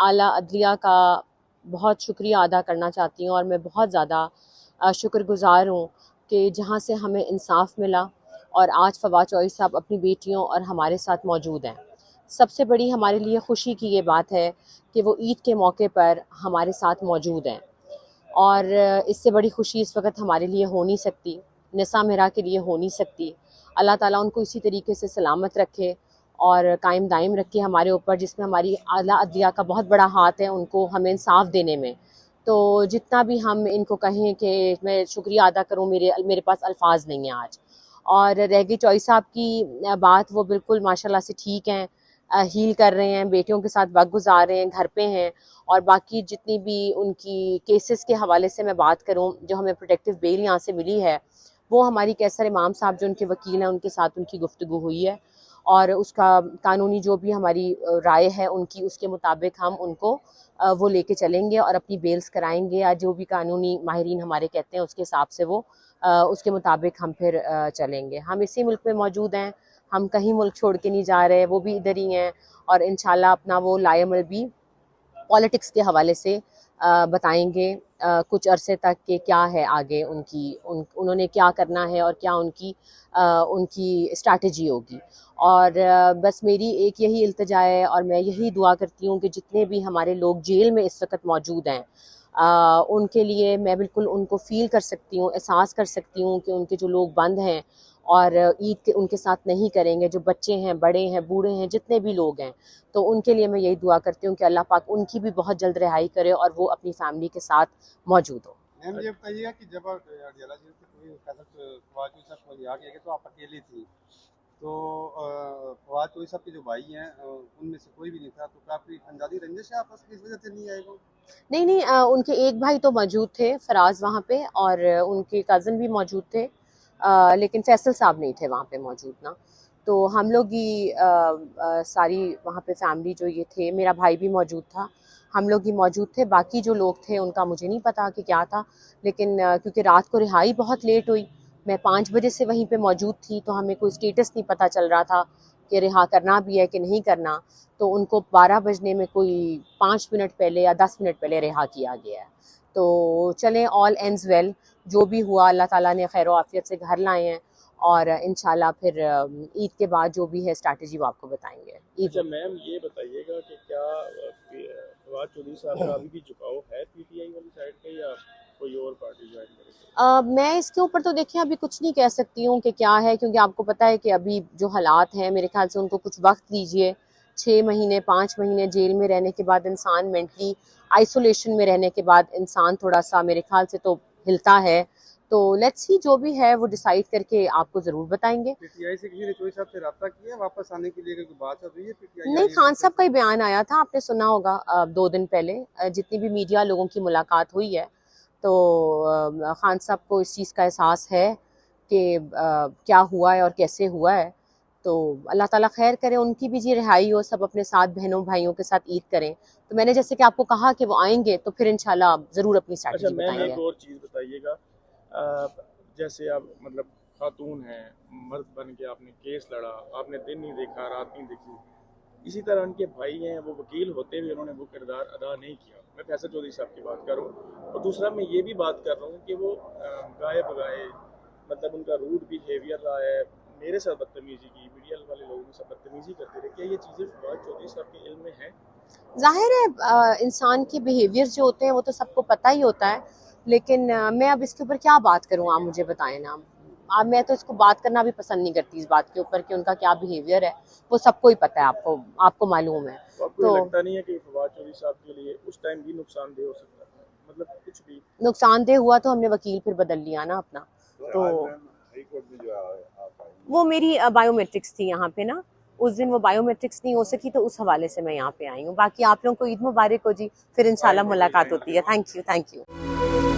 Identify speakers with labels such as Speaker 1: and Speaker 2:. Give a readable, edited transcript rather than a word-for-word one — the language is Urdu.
Speaker 1: اعلیٰ عدلیہ کا بہت شکریہ ادا کرنا چاہتی ہوں، اور میں بہت زیادہ شکر گزار ہوں کہ جہاں سے ہمیں انصاف ملا اور آج فواد چودھری صاحب اپنی بیٹیوں اور ہمارے ساتھ موجود ہیں۔ سب سے بڑی ہمارے لیے خوشی کی یہ بات ہے کہ وہ عید کے موقع پر ہمارے ساتھ موجود ہیں، اور اس سے بڑی خوشی اس وقت ہمارے لیے ہو نہیں سکتی، نساء مہرا کے لیے ہو نہیں سکتی۔ اللہ تعالیٰ ان کو اسی طریقے سے سلامت رکھے اور قائم دائم رکھے ہمارے اوپر، جس میں ہماری اعلیٰ عدلیہ کا بہت بڑا ہاتھ ہے ان کو ہمیں انصاف دینے میں۔ تو جتنا بھی ہم ان کو کہیں کہ میں شکریہ ادا کروں، میرے پاس الفاظ نہیں ہیں آج۔ اور رہ گئی چودھری صاحب کی بات، وہ بالکل ماشاءاللہ سے ٹھیک ہیں، ہیل کر رہے ہیں، بیٹیوں کے ساتھ وقت گزار رہے ہیں، گھر پہ ہیں۔ اور باقی جتنی بھی ان کی کیسز کے حوالے سے میں بات کروں، جو ہمیں پروٹیکٹیو بیل یہاں سے ملی ہے، وہ ہماری کیسر امام صاحب جو ان کے وکیل ہیں ان کے ساتھ ان کی گفتگو ہوئی ہے، اور اس کا قانونی جو بھی ہماری رائے ہے ان کی، اس کے مطابق ہم ان کو وہ لے کے چلیں گے اور اپنی بیلز کرائیں گے، یا جو بھی قانونی ماہرین ہمارے کہتے ہیں اس کے حساب سے وہ اس کے مطابق ہم پھر چلیں گے۔ ہم اسی ملک میں موجود ہیں، ہم کہیں ملک چھوڑ کے نہیں جا رہے، وہ بھی ادھر ہی ہیں، اور انشاءاللہ اپنا وہ لائے عمل بھی پالیٹکس کے حوالے سے بتائیں گے کچھ عرصے تک کہ کیا ہے آگے انہوں نے کیا کرنا ہے اور کیا ان کی اسٹریٹجی ہوگی۔ اور بس میری ایک یہی التجا ہے، اور میں یہی دعا کرتی ہوں کہ جتنے بھی ہمارے لوگ جیل میں اس وقت موجود ہیں، ان کے لیے میں بالکل ان کو فیل کر سکتی ہوں، احساس کر سکتی ہوں کہ ان کے جو لوگ بند ہیں اور عید کے ان کے ساتھ نہیں کریں گے، جو بچے ہیں، بڑے ہیں، بوڑھے ہیں، جتنے بھی لوگ ہیں، تو ان کے لیے میں یہی دعا کرتی ہوں کہ اللہ پاک ان کی بھی بہت جلد رہائی کرے اور وہ اپنی فیملی کے ساتھ موجود ہو۔
Speaker 2: میم یہ بتائیے کہ جب اڈیالہ جیل سے کوئی فواد چودھری صاحب کو رہا کیا گیا تو آپ اکیلی تھی، تو فواد چودھری صاحب کے جو بھائی ہیں ان میں سے کوئی بھی نہیں تھا، تو کافی انجادی رنجش ہے آپس کی، اس وجہ سے نہیں آئے وہ؟
Speaker 1: نہیں، ان کے ایک بھائی تو موجود تھے فراز وہاں پہ، اور ان کے کزن بھی موجود تھے، لیکن فیصل صاحب نہیں تھے وہاں پہ موجود نا۔ تو ہم لوگ ہی ساری وہاں پہ فیملی جو یہ تھے، میرا بھائی بھی موجود تھا، ہم لوگ ہی موجود تھے۔ باقی جو لوگ تھے ان کا مجھے نہیں پتا کہ کیا تھا، لیکن کیونکہ رات کو رہائی بہت لیٹ ہوئی، میں 5 بجے سے وہیں پہ موجود تھی، تو ہمیں کوئی سٹیٹس نہیں پتہ چل رہا تھا کہ رہا کرنا بھی ہے کہ نہیں کرنا۔ تو ان کو 12 بجنے میں کوئی 5 منٹ پہلے یا 10 منٹ پہلے رہا کیا گیا ہے۔ تو چلیں، آل اینڈز ویل، جو بھی ہوا اللہ تعالیٰ نے خیر و عافیت سے گھر لائے ہیں، اور انشاءاللہ پھر عید کے بعد جو بھی ہے اسٹریٹجی وہ آپ کو بتائیں گے۔
Speaker 3: اچھا میم یہ بتائیے گا کہ کیا فواد چودھری صاحب کا ابھی بھی جھکاؤ ہے پی ٹی آئی والی سائڈ پہ، یا کوئی اور پارٹی جوائن کرے گا؟
Speaker 1: میں اس کے اوپر تو دیکھیں ابھی کچھ نہیں کہہ سکتی ہوں کہ کیا ہے، کیونکہ آپ کو پتہ ہے کہ ابھی جو حالات ہیں، میرے خیال سے ان کو کچھ وقت دیجیے، 6 مہینے 5 مہینے جیل میں رہنے کے بعد انسان مینٹلی آئسولیشن میں رہنے کے بعد انسان تھوڑا سا میرے خیال سے تو ہلتا ہے۔ تو لیٹس سی جو بھی ہے وہ ڈیسائیڈ کر کے آپ کو ضرور بتائیں گے۔
Speaker 2: پی ٹی آئی سے کسی نے چودھری صاحب سے رابطہ کیا واپس آنے کے لیے، کوئی بات چل رہی ہے پی ٹی آئی؟
Speaker 1: نہیں، خان صاحب کا ہی بیان آیا تھا، آپ نے سنا ہوگا 2 دن پہلے، جتنی بھی میڈیا لوگوں کی ملاقات ہوئی ہے، تو خان صاحب کو اس چیز کا احساس ہے کہ کیا ہوا ہے اور کیسے ہوا ہے۔ تو اللہ تعالیٰ خیر کرے، ان کی بھی جی رہائی ہو، سب اپنے ساتھ بہنوں بھائیوں کے ساتھ عید کریں۔ تو میں نے جیسے کہ آپ کو کہا کہ وہ آئیں گے تو پھر انشاءاللہ ضرور اپنی
Speaker 3: اچھا
Speaker 1: اسٹریٹجی
Speaker 3: میم
Speaker 1: بتائیں
Speaker 3: ایک
Speaker 1: گے۔
Speaker 3: اور چیز بتائیے گا، جیسے آپ مطلب خاتون ہیں، مرد بن کے آپ نے کیس لڑا، آپ نے دن نہیں دیکھا، رات نہیں دیکھی، اسی طرح ان کے بھائی ہیں، وہ وکیل ہوتے ہوئے انہوں نے وہ کردار ادا نہیں کیا، میں فیصل چودھری صاحب کی بات کر رہا ہوں۔ اور دوسرا میں یہ بھی بات کر رہا ہوں کہ وہ گائے بگائے مطلب ان کا روڈ بیہیویئر رہا ہے، میرے ساتھ بدتمیزی کی، میڈیا والے لوگوں کے ساتھ بدتمیزی کرتے رہے، کیا یہ چیزیں فواد چودھری صاحب کے علم میں ہیں؟
Speaker 1: ظاہر ہے انسان کے بیہیویئر جو ہوتے ہیں وہ تو سب کو پتہ ہی ہوتا ہے، لیکن میں اب اس کے اوپر کیا بات کروں، آپ مجھے بتائیں نا۔ اب میں تو اس کو بات کرنا بھی پسند نہیں کرتی اس بات کے اوپر کہ ان کا کیا بیہیویئر ہے، وہ سب کو ہی پتہ ہے، آپ کو معلوم ہے۔
Speaker 3: تو آپ کو یہ لگتا نہیں ہے کہ فواد چودھری صاحب کے لیے اس ٹائم بھی نقصان دہ ہو سکتا ہے، مطلب کچھ بھی
Speaker 1: نقصان دہ ہوا تو ہم نے وکیل پھر بدل لیا نا اپنا۔ تو وہ میری بایو میٹرکس تھی یہاں پہ نا، اس دن وہ بایو میٹرکس نہیں ہو سکی تو اس حوالے سے میں یہاں پہ آئی ہوں۔ باقی آپ لوگوں کو عید مبارک ہو جی، پھر انشاءاللہ ملاقات ہوتی ہے۔ Thank you.